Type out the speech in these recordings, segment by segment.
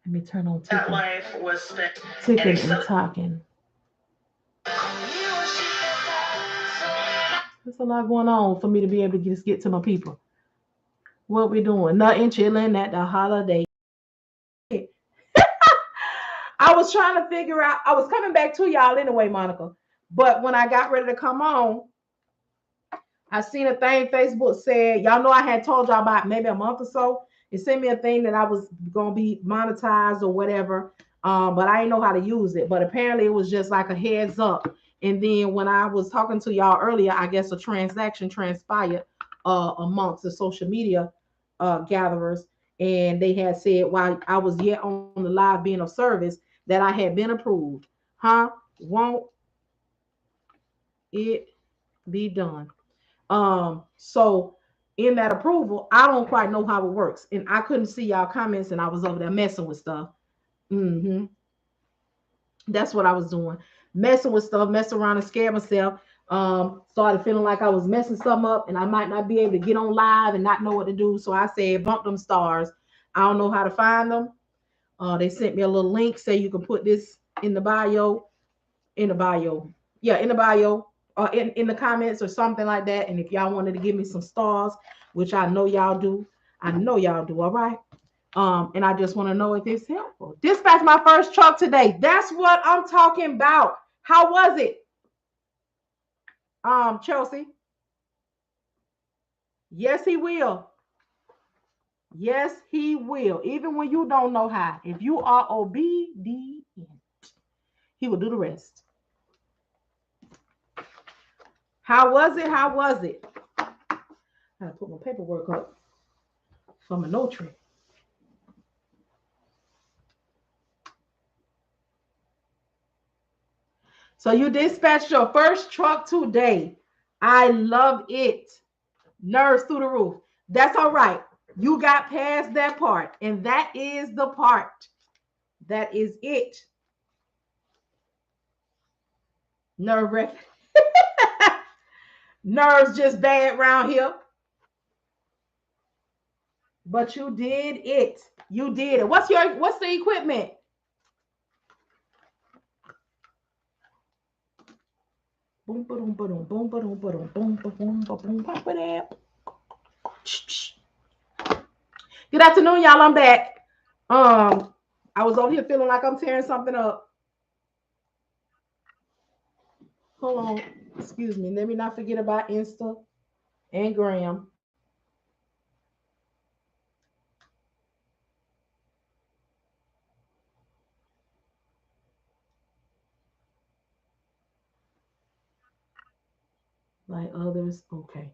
Let me turn on That ticking, life was spent ticking and talking. There's a lot going on for me to be able to just get to my people. What we doing? Nothing, chilling at the holiday. I was trying to figure out. I was coming back to y'all anyway, Monica. But when I got ready to come on, I seen a thing Facebook said, y'all know I had told y'all about maybe a month or so. It sent me a thing that I was gonna be monetized or whatever. But I didn't know how to use it. But apparently it was just like a heads up. And then when I was talking to y'all earlier, I guess a transaction transpired amongst the social media gatherers. And they had said while I was yet on the live being of service that I had been approved. Huh? Won't it be done? So in that approval, I don't quite know how it works, and I couldn't see y'all comments, and I was over there messing with stuff. hmm That's what I was doing, messing with stuff, messing around and scared myself. Started feeling like I was messing something up, and I might not be able to get on live and not know what to do. So I said, bump them stars. I don't know how to find them. They sent me a little link, say you can put this in the bio, in the bio. Yeah, in the bio or in the comments or something like that. And if y'all wanted to give me some stars, which I know y'all do, I know y'all do, all right. And I just want to know if it's helpful. Dispatch my first truck today. That's what I'm talking about. How was it? Chelsea. Yes, he will. Yes, he will. Even when you don't know how. If you are obedient, he will do the rest. How was it? How was it? I gotta put my paperwork up for my notary. So you dispatched your first truck today. I love it. Nerves through the roof. That's all right. You got past that part. And that is the part. That is it. Nerve wracking. Nerves just bad around here. But you did it. You did it. What's the equipment? Boom, boom, boom, boom, boom, boom, boom, boom, boom, boom, boom, boom. Good afternoon, y'all. I'm back. Um, I was over here feeling like I'm tearing something up. Hold on. Excuse me. Let me not forget about Insta and Gram. Like others. Okay.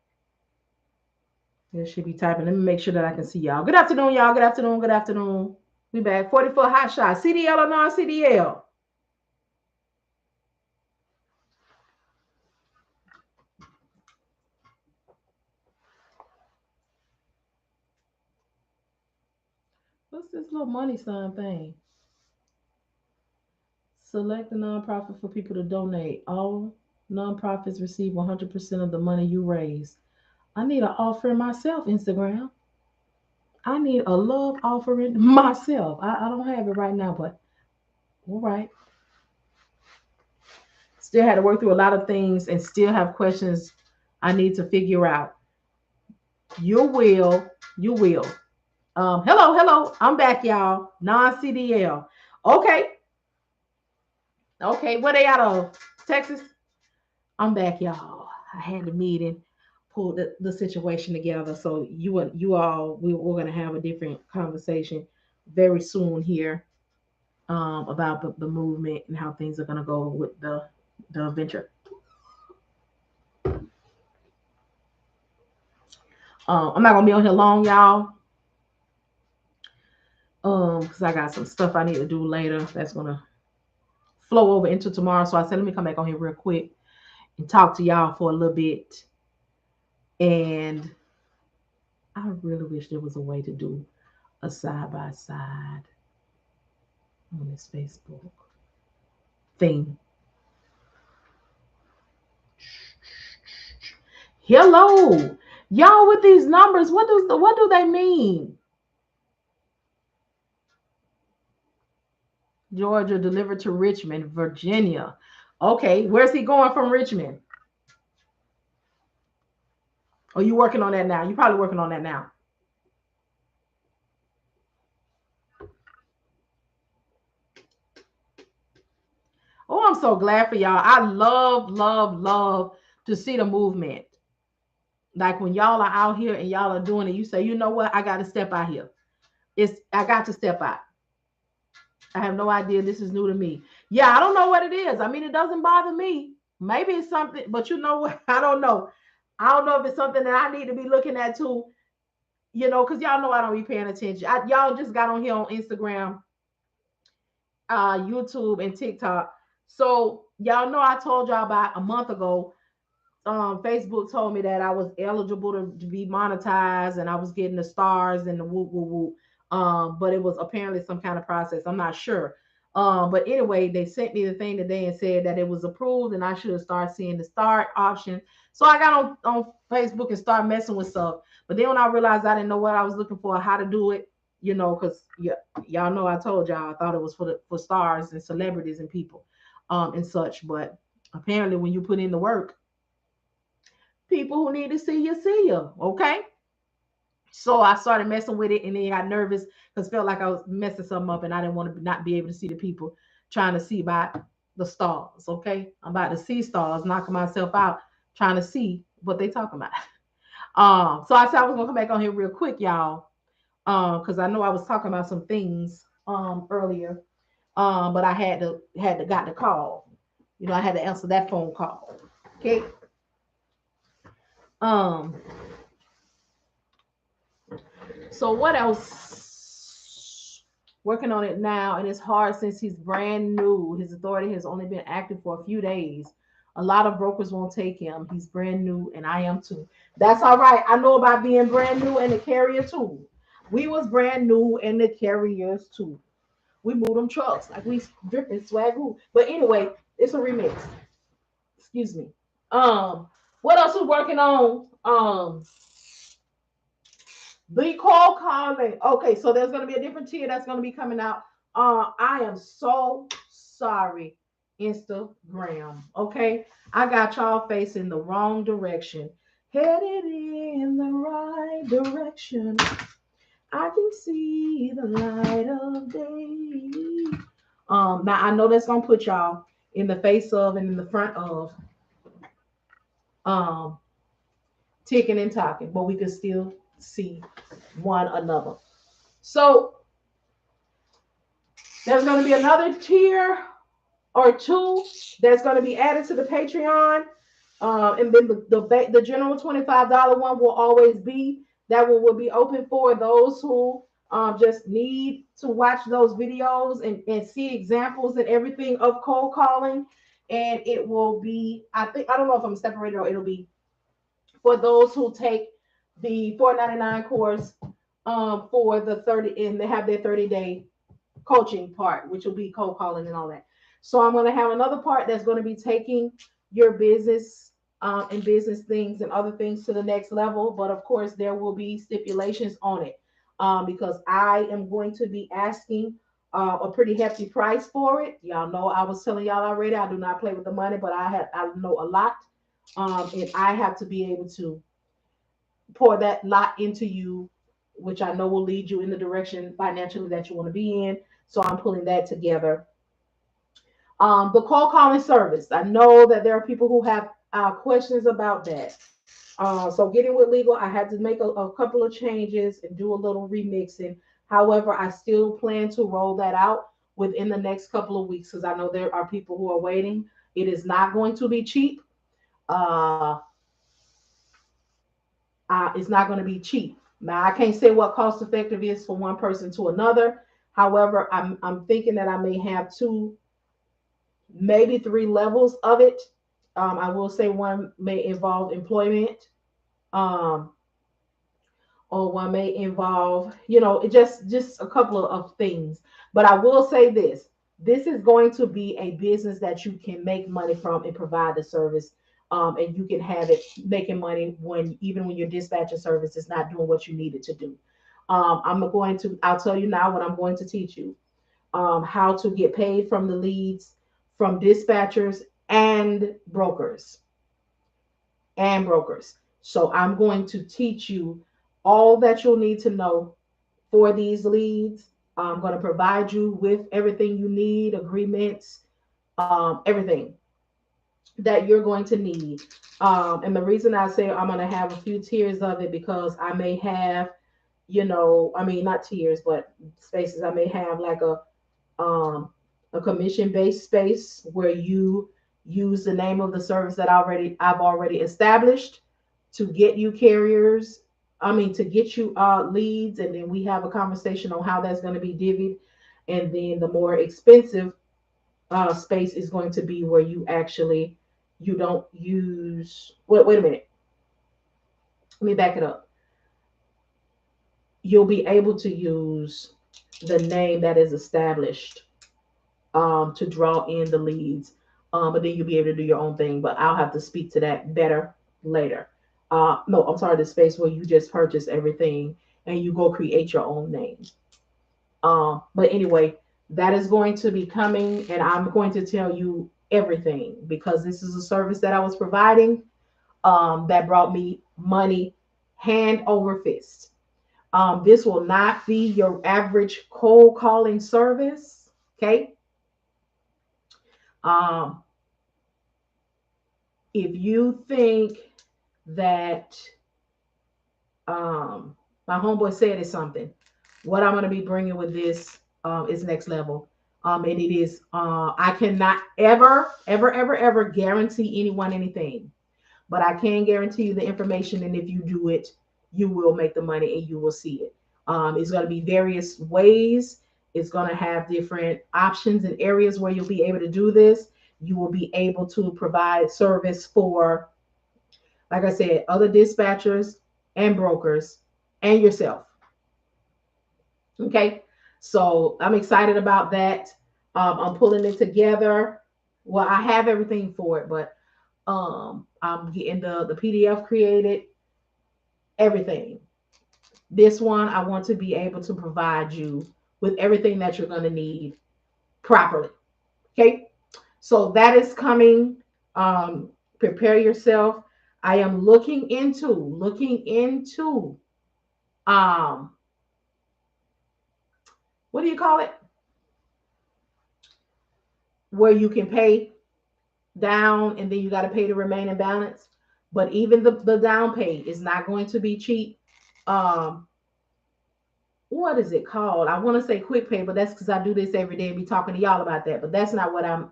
There should be typing. Let me make sure that I can see y'all. Good afternoon, y'all. Good afternoon. Good afternoon. We back. 44 hot shot. CDL or non CDL? What's this little money sign thing? Select a nonprofit for people to donate. All nonprofits receive 100% of the money you raise. I need an offering myself, Instagram. I need a love offering myself. I don't have it right now, but all right. Still had to work through a lot of things and still have questions I need to figure out. You will. You will. Hello, hello. I'm back, y'all. Non CDL. Okay. Okay. Where they out of? Texas? I'm back, y'all. I had the meeting, pulled the situation together. So you all, we're gonna have a different conversation very soon here about the movement and how things are gonna go with the venture. I'm not gonna be on here long, y'all. Because I got some stuff I need to do later. That's gonna flow over into tomorrow. So I said, let me come back on here real quick and talk to y'all for a little bit. And I really wish there was a way to do a side by side on this Facebook thing. Hello, y'all with these numbers. What do they mean? Georgia, delivered to Richmond, Virginia. Okay, where's he going from Richmond? Are you working on that now? You're probably working on that now. Oh, I'm so glad for y'all. I love, love, love to see the movement. Like when y'all are out here and y'all are doing it, you say, you know what? I got to step out here. I got to step out. I have no idea. This is new to me. Yeah, I don't know what it is. I mean, it doesn't bother me. Maybe it's something, but you know what? I don't know. I don't know if it's something that I need to be looking at too, because y'all know I don't be paying attention. Y'all just got on here on Instagram, YouTube, and TikTok. So y'all know I told y'all about a month ago. Facebook told me that I was eligible to be monetized and I was getting the stars and the whoop whoop whoop. But it was apparently some kind of process. I'm not sure. But anyway, they sent me the thing today and said that it was approved and I should start seeing the start option. So I got on Facebook and started messing with stuff. But then when I realized I didn't know what I was looking for, how to do it, because y'all know I told y'all I thought it was for stars and celebrities and people, and such. But apparently, when you put in the work, people who need to see you. Okay. So I started messing with it and then I got nervous because felt like I was messing something up and I didn't want to not be able to see the people trying to see about the stars. Okay. I'm about to see stars, knocking myself out, trying to see what they talking about. So I said I was gonna come back on here real quick, y'all. Because I know I was talking about some things earlier. But I had to got the call. I had to answer that phone call. Okay. Um, So what else? Working on it now, and it's hard since he's brand new. His authority has only been active for a few days. A lot of brokers won't take him. He's brand new, and I am too. That's all right. I know about being brand new and the carrier too. We was brand new and the carriers too. We moved them trucks like we dripping swagoo. But anyway, it's a remix. Excuse me. What else we working on? The call calling. Okay, so there's gonna be a different tier that's gonna be coming out. I am so sorry, Instagram. Okay, I got y'all facing the wrong direction. Headed in the right direction. I can see the light of day. Now I know that's gonna put y'all in the face of and in the front of um ticking and talking, but we can still see one another. So there's going to be another tier or two that's going to be added to the Patreon. And then the general $25 one will always be that one will be open for those who just need to watch those videos and see examples and everything of cold calling. And it will be, I don't know if I'm separated or it'll be for those who take the $4.99 course for the 30 and they have their 30-day coaching part, which will be cold calling and all that. So I'm going to have another part that's going to be taking your business and business things and other things to the next level. But of course, there will be stipulations on it because I am going to be asking a pretty hefty price for it. Y'all know I was telling y'all already. I do not play with the money, but I know a lot, and I have to be able to pour that lot into you, which I know will lead you in the direction financially that you want to be in. So I'm pulling that together. The call calling service. I know that there are people who have questions about that. So getting with legal, I had to make a couple of changes and do a little remixing. However, I still plan to roll that out within the next couple of weeks because I know there are people who are waiting. It is not going to be cheap. Uh, it's not going to be cheap. Now, I can't say what cost effective is for one person to another. However, I'm thinking that I may have two, maybe three levels of it. I will say one may involve employment, um, or one may involve, just a couple of things. But I will say this: this is going to be a business that you can make money from and provide the service. And you can have it making money even when your dispatching service is not doing what you need it to do. I'll tell you now what I'm going to teach you. how to get paid from the leads, from dispatchers and brokers So I'm going to teach you all that you'll need to know for these leads. I'm going to provide you with everything you need, agreements, everything that you're going to need. And the reason I say I'm going to have a few tiers of it, because I may have, I mean, not tiers, but spaces. I may have like um, a commission based space where you use the name of the service that I've already established to get you carriers. I mean, to get you leads, and then we have a conversation on how that's going to be divvied. And then the more expensive space is going to be where you don't use. Wait a minute. Let me back it up. You'll be able to use the name that is established to draw in the leads. But then you'll be able to do your own thing. But I'll have to speak to that better later. No, I'm sorry, the space where you just purchase everything and you go create your own name. But anyway, that is going to be coming, and I'm going to tell you everything, because this is a service that I was providing that brought me money hand over fist. This will not be your average cold calling service. Okay. Um, if you think that my homeboy said is something, what I'm going to be bringing with this is next level. And it is, I cannot ever guarantee anyone anything, but I can guarantee you the information. And if you do it, you will make the money and you will see it. It's going to be various ways. It's going to have different options and areas where you'll be able to do this. You will be able to provide service for, like I said, other dispatchers and brokers and yourself. Okay. So I'm excited about that. I'm pulling it together. Well, I have everything for it, but I'm getting the PDF created, everything. This one, I want to be able to provide you with everything that you're going to need properly. Okay. So that is coming. Prepare yourself. I am looking into, um, what do you call it? Where you can pay down and then you got to pay the remaining balance. But even the down pay is not going to be cheap. Um, what is it called? I want to say quick pay, but that's because I do this every day and be talking to y'all about that. But that's not what I'm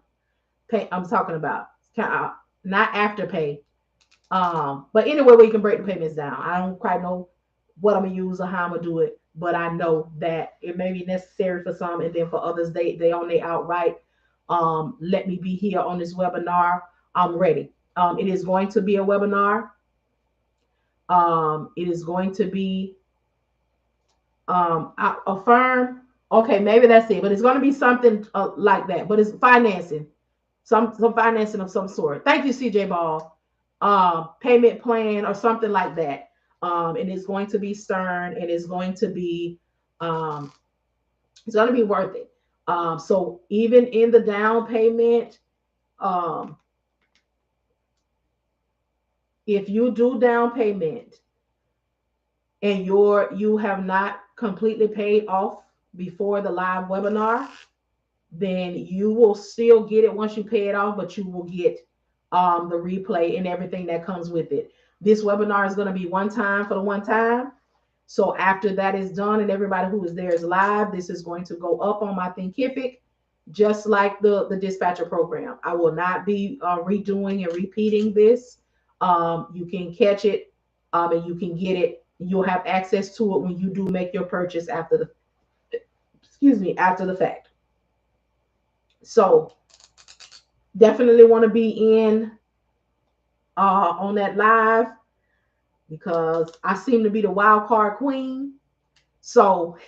talking about. It's kind of not afterpay. But anyway, we can break the payments down. I don't quite know what I'm gonna use or how I'm gonna do it, but I know that it may be necessary for some, and then for others, they own they outright. Let me be here on this webinar. I'm ready. It is going to be a webinar. It is going to be a firm. Okay, maybe that's it, but it's going to be something like that. But it's financing, some financing of some sort. Thank you, CJ Ball. Payment plan or something like that. And it's going to be stern, and um, it's going to be worth it. So even in the down payment, um, if you do down payment and you have not completely paid off before the live webinar, then you will still get it once you pay it off, but you will get the replay and everything that comes with it. This webinar is going to be one time for the one time. So after that is done and everybody who is there is live, this is going to go up on my Thinkific, just like the dispatcher program. I will not be redoing and repeating this. You can catch it and you can get it. You'll have access to it when you do make your purchase after the fact. So definitely want to be in on that live, because I seem to be the wild card queen. So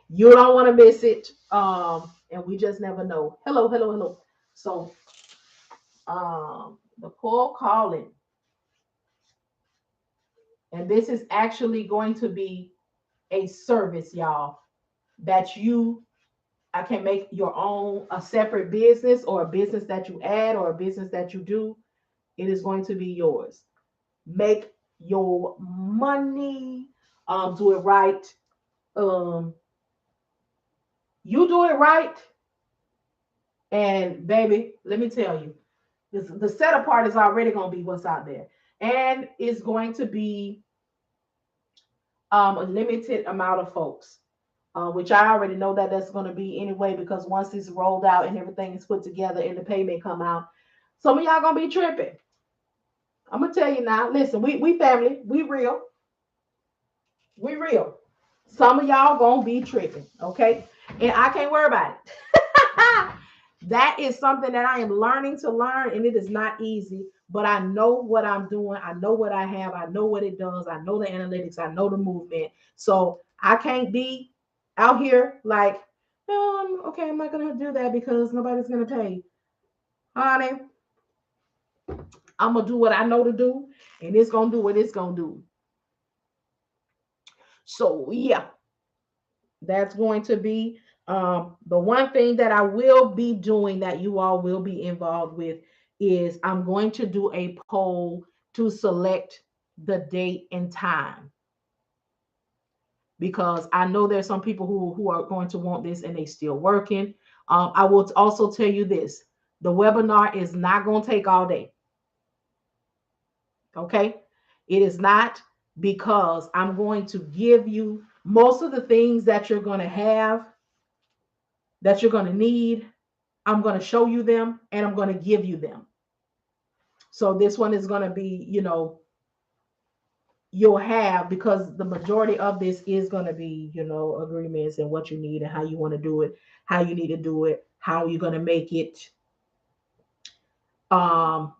you don't want to miss it. And we just never know. Hello. So the call calling. And this is actually going to be a service, y'all, that you I can make your own a separate business or a business that you add or a business that you do. It is going to be yours. Make your money. Do it right. Um, you do it right, and baby, let me tell you, the setup part is already going to be what's out there, and it's going to be a limited amount of folks. Which I already know that that's going to be anyway, because once it's rolled out and everything is put together and the payment come out, some of y'all gonna be tripping. I'm gonna tell you now. Listen, we family, we real. Some of y'all gonna be tripping, okay? And I can't worry about it. That is something that I am learning to learn, and it is not easy. But I know what I'm doing. I know what I have. I know what it does. I know the analytics. I know the movement. So I can't be out here like, okay, I'm not gonna do that because nobody's gonna pay. Honey, I'm gonna do what I know to do, and it's gonna do what it's gonna do. So yeah, that's going to be the one thing that I will be doing that you all will be involved with is I'm going to do a poll to select the date and time, because I know there's some people who are going to want this and they still working. I will also tell you this: the webinar is not going to take all day. Okay, it is not, because I'm going to give you most of the things that you're going to have, that you're going to need. I'm going to show you them and I'm going to give you them. So this one is going to be, you'll have, because the majority of this is going to be, agreements and what you need and how you want to do it, how you need to do it, how you're going to make it. Um,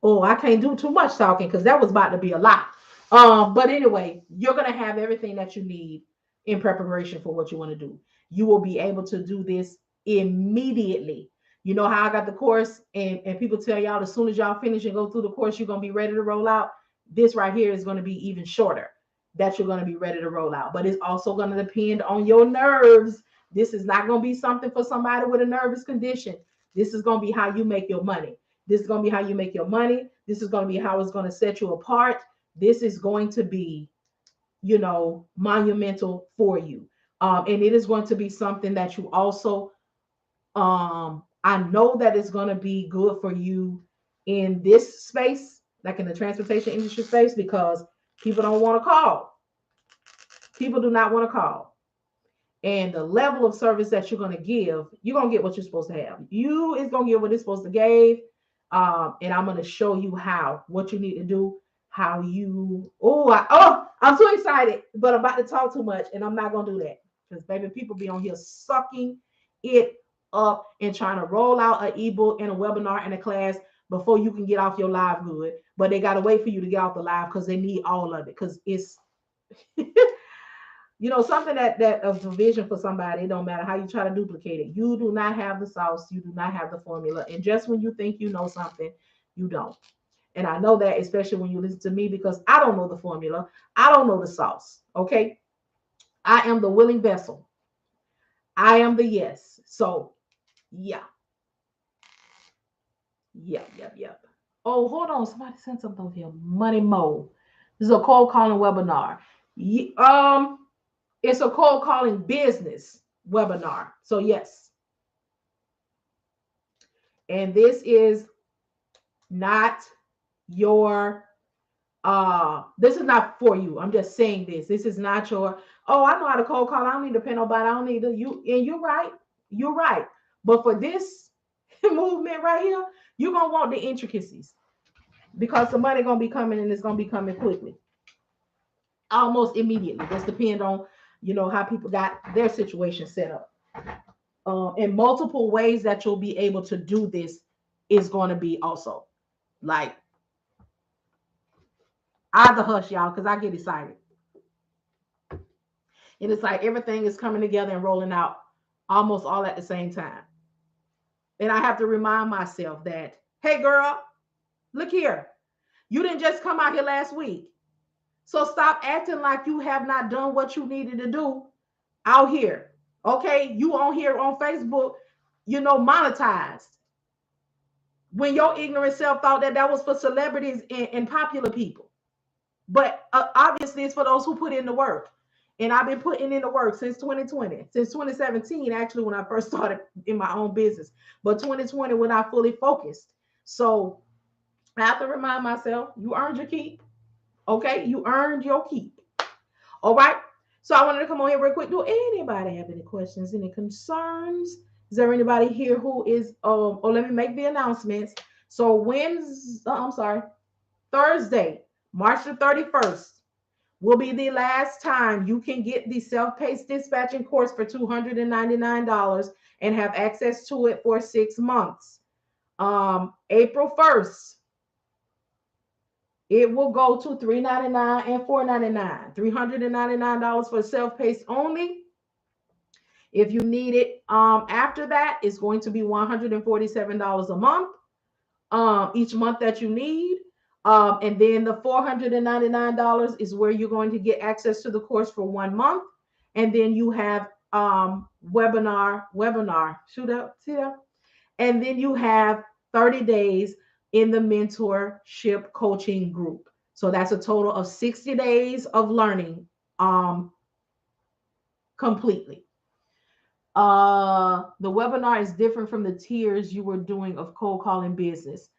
oh, I can't do too much talking because that was about to be a lot. But anyway, you're going to have everything that you need in preparation for what you want to do. You will be able to do this immediately. You know how I got the course, and people tell y'all as soon as y'all finish and go through the course, you're going to be ready to roll out. This right here is going to be even shorter, that you're going to be ready to roll out. But it's also going to depend on your nerves. This is not going to be something for somebody with a nervous condition. This is going to be how you make your money. This is going to be how you make your money. This is going to be how it's going to set you apart. This is going to be, monumental for you. And it is going to be something that you also, I know that it's going to be good for you in this space, like in the transportation industry space, because people don't want to call. People do not want to call. And the level of service that you're going to give, you're going to get what you're supposed to have. You is going to get what it's supposed to give. And I'm going to show you what you need to do, how you, I'm too excited, but I'm about to talk too much and I'm not going to do that, because baby, people be on here sucking it up and trying to roll out an ebook and a webinar and a class before you can get off your live good. But they got to wait for you to get off the live because they need all of it, because it's, something that of a vision for somebody. It don't matter how you try to duplicate it. You do not have the sauce. You do not have the formula. And just when you think you know something, you don't. And I know that, especially when you listen to me, because I don't know the formula. I don't know the sauce. Okay. I am the willing vessel. I am the yes. So yeah. Yep. Oh, hold on. Somebody sent something over here. Money Mo. This is a cold calling webinar. It's a cold calling business webinar. So yes. And this is not your this is not for you. I'm just saying this. This is not your, I know how to cold call. I don't need to pay nobody. I don't need to you. And you're right. You're right. But for this movement right here, you're gonna want the intricacies, because the money gonna be coming, and it's gonna be coming quickly. Almost immediately. Just depend on, how people got their situation set up. In multiple ways that you'll be able to do this is going to be also like, I have to hush y'all because I get excited. And it's like everything is coming together and rolling out almost all at the same time. And I have to remind myself that, hey girl, look here. You didn't just come out here last week. So stop acting like you have not done what you needed to do out here. Okay, you on here on Facebook, monetized, when your ignorant self thought that that was for celebrities and popular people. But obviously, it's for those who put in the work. And I've been putting in the work since 2020, since 2017, actually, when I first started in my own business, but 2020 when I fully focused. So I have to remind myself, you earned your keep. Okay, you earned your keep. All right. So I wanted to come on here real quick. Do anybody have any questions, any concerns? Is there anybody here who is or let me make the announcements. So I'm sorry, Thursday, March the 31st will be the last time you can get the self-paced dispatching course for $299 and have access to it for 6 months. April 1st, it will go to $399 and $499. $399 for self-paced only. If you need it after that, it's going to be $147 a month, each month that you need. And then the $499 is where you're going to get access to the course for 1 month. And then you have webinar, shoot up, see that? And then you have 30 days in the mentorship coaching group. So that's a total of 60 days of learning completely. The webinar is different from the tiers you were doing of cold calling business.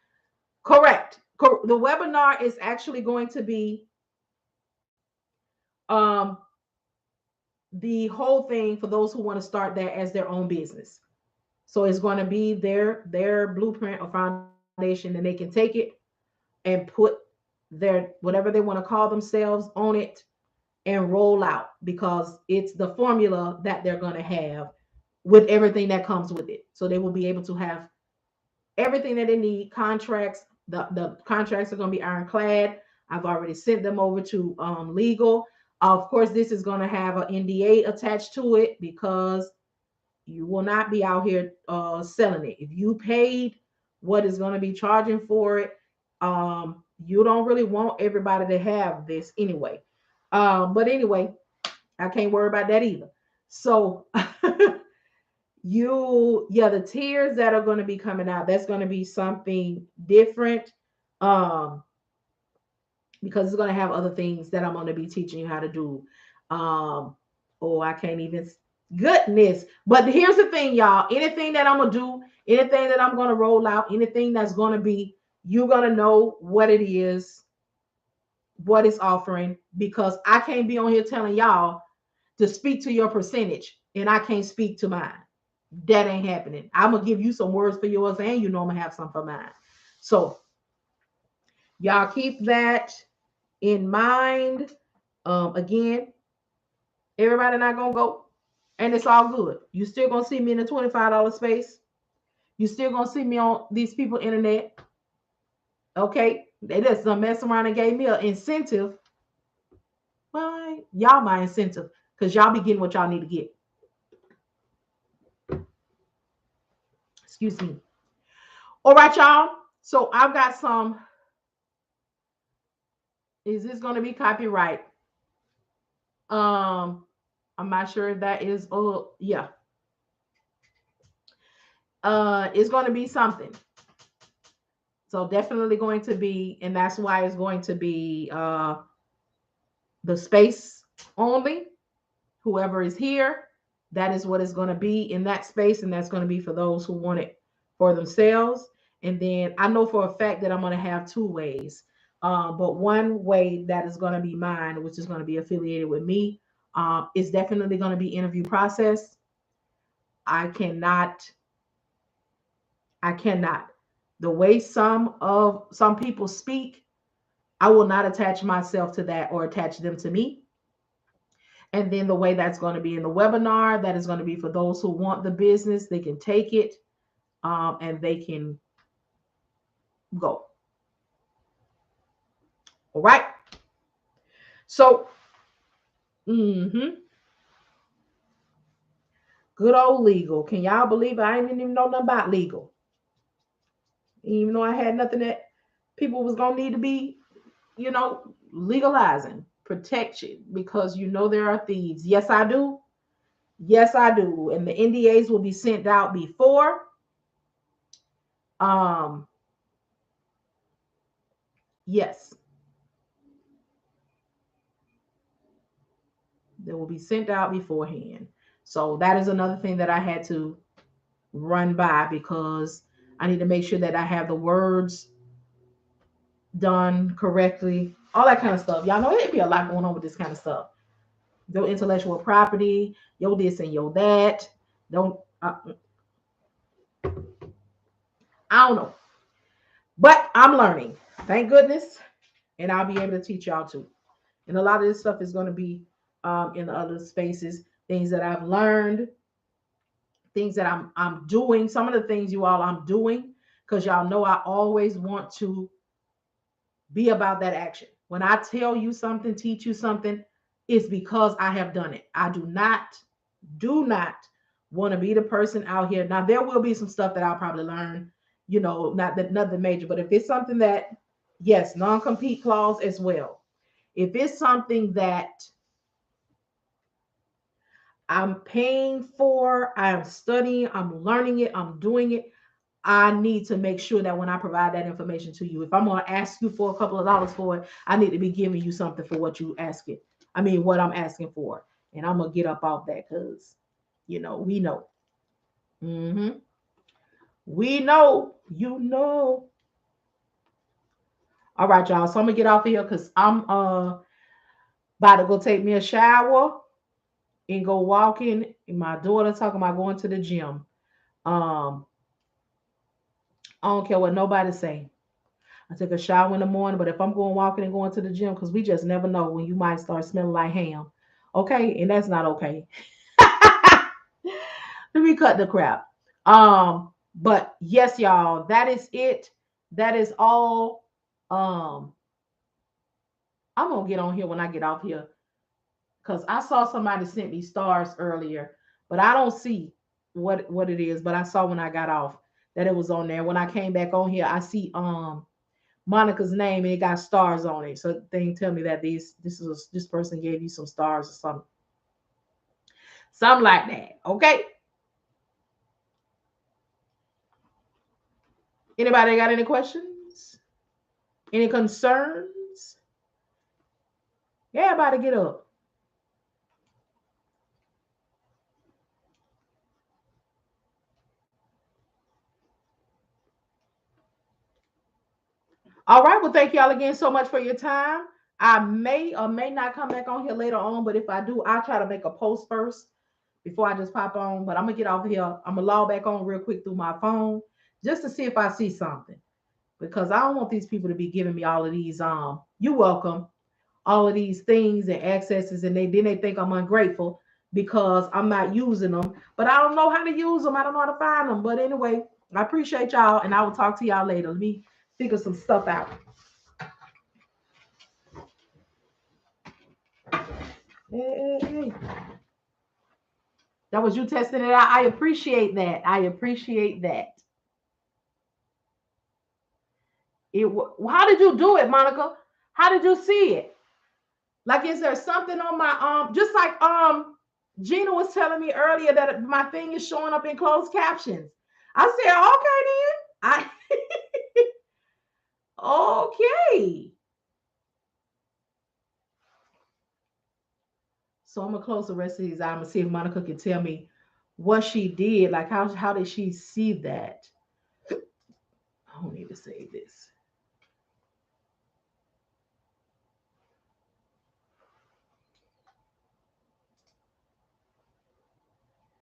Correct. The webinar is actually going to be the whole thing for those who want to start that as their own business. So it's going to be their blueprint or foundation, and they can take it and put their whatever they want to call themselves on it and roll out, because it's the formula that they're going to have with everything that comes with it. So they will be able to have everything that they need. Contracts, the contracts are going to be ironclad. I've already sent them over to legal. Of course, this is going to have an NDA attached to it, because you will not be out here selling it. If you paid what is going to be charging for it, you don't really want everybody to have this anyway. But anyway, I can't worry about that either. So the tiers that are going to be coming out, that's going to be something different. Because it's going to have other things that I'm going to be teaching you how to do. I can't even, goodness. But here's the thing, y'all. Anything that I'm going to do, anything that I'm going to roll out, anything that's going to be, you're going to know what it is, what it's offering, because I can't be on here telling y'all to speak to your percentage and I can't speak to mine. That ain't happening. I'm going to give you some words for yours, and I'm going to have some for mine. So y'all keep that in mind. Again, everybody not gonna go, and it's all good. You still gonna see me in the $25 space. You still gonna see me on these people internet. Okay, they just mess around and gave me an incentive. Why? Y'all my incentive, because y'all be getting what y'all need to get. Excuse me. All right, y'all. So I've got some. Is this gonna be copyright? I'm not sure if that is. Oh, yeah. It's going to be something. So definitely going to be, and that's why it's going to be the space only. Whoever is here, that is what it's going to be in that space, and that's going to be for those who want it for themselves. And then I know for a fact that I'm going to have 2 ways. But one way that is going to be mine, which is going to be affiliated with me, is definitely going to be interview process. I cannot. The way some people speak, I will not attach myself to that or attach them to me. And then the way that's going to be in the webinar, that is going to be for those who want the business. They can take it and they can go. All right. So, good old legal. Can y'all believe I didn't even know nothing about legal? Even though I had nothing that people was going to need to be, legalizing protection, because there are thieves. Yes, I do. Yes, I do. And the NDAs will be sent out before. Um, yes, they will be sent out beforehand. So that is another thing that I had to run by because I need to make sure that I have the words done correctly, all that kind of stuff. Y'all know it'd be a lot going on with this kind of stuff. Your intellectual property, your this and your that. Don't I don't know, but I'm learning. Thank goodness, and I'll be able to teach y'all too. And a lot of this stuff is going to be in the other spaces, things that I've learned, things that I'm doing. Some of the things you all I'm doing because y'all know I always want to be about that action. When I tell you something, teach you something, it's because I have done it. I do not want to be the person out here. Now there will be some stuff that I'll probably learn, not that nothing major, but if it's something that, yes, non-compete clause as well. If it's something that I'm paying for, I'm studying, I'm learning it, I'm doing it, I need to make sure that when I provide that information to you, if I'm going to ask you for a couple of dollars for it, I need to be giving you something for what you ask it. I mean, what I'm asking for. And I'm going to get up off that because, we know. hmm We know, All right, y'all. So I'm going to get off of here because I'm about to go take me a shower and go walking. And my daughter talking about going to the gym. Um, I don't care what nobody say. I take a shower in the morning, but if I'm going walking and going to the gym, because we just never know when you might start smelling like ham. Okay, and that's not okay. Let me cut the crap. But yes, y'all, that is it. That is all. Um, I'm gonna get on here when I get off here because I saw somebody sent me stars earlier, but I don't see what it is. But I saw when I got off that it was on there. When I came back on here, I see Monica's name and it got stars on it. So they tell me that this person gave you some stars or something like that. Okay. Anybody got any questions? Any concerns? Yeah, everybody get up. All right. Well, thank y'all again so much for your time. I may or may not come back on here later on, but if I do, I'll try to make a post first before I just pop on. But I'm gonna get off here. I'm gonna log back on real quick through my phone just to see if I see something. Because I don't want these people to be giving me all of these you're welcome, all of these things and accesses, and they think I'm ungrateful because I'm not using them. But I don't know how to use them. I don't know how to find them. But anyway, I appreciate y'all, and I will talk to y'all later. Let me figure some stuff out. Hey, hey, hey. That was you testing it out. I appreciate that. I appreciate that. How did you do it, Monica? How did you see it? Like, is there something on my just like Gina was telling me earlier that my thing is showing up in closed captions. I said, okay then. Okay. So I'm gonna close the rest of these out. I'm gonna see if Monica can tell me what she did. Like how did she see that? I don't need to save this.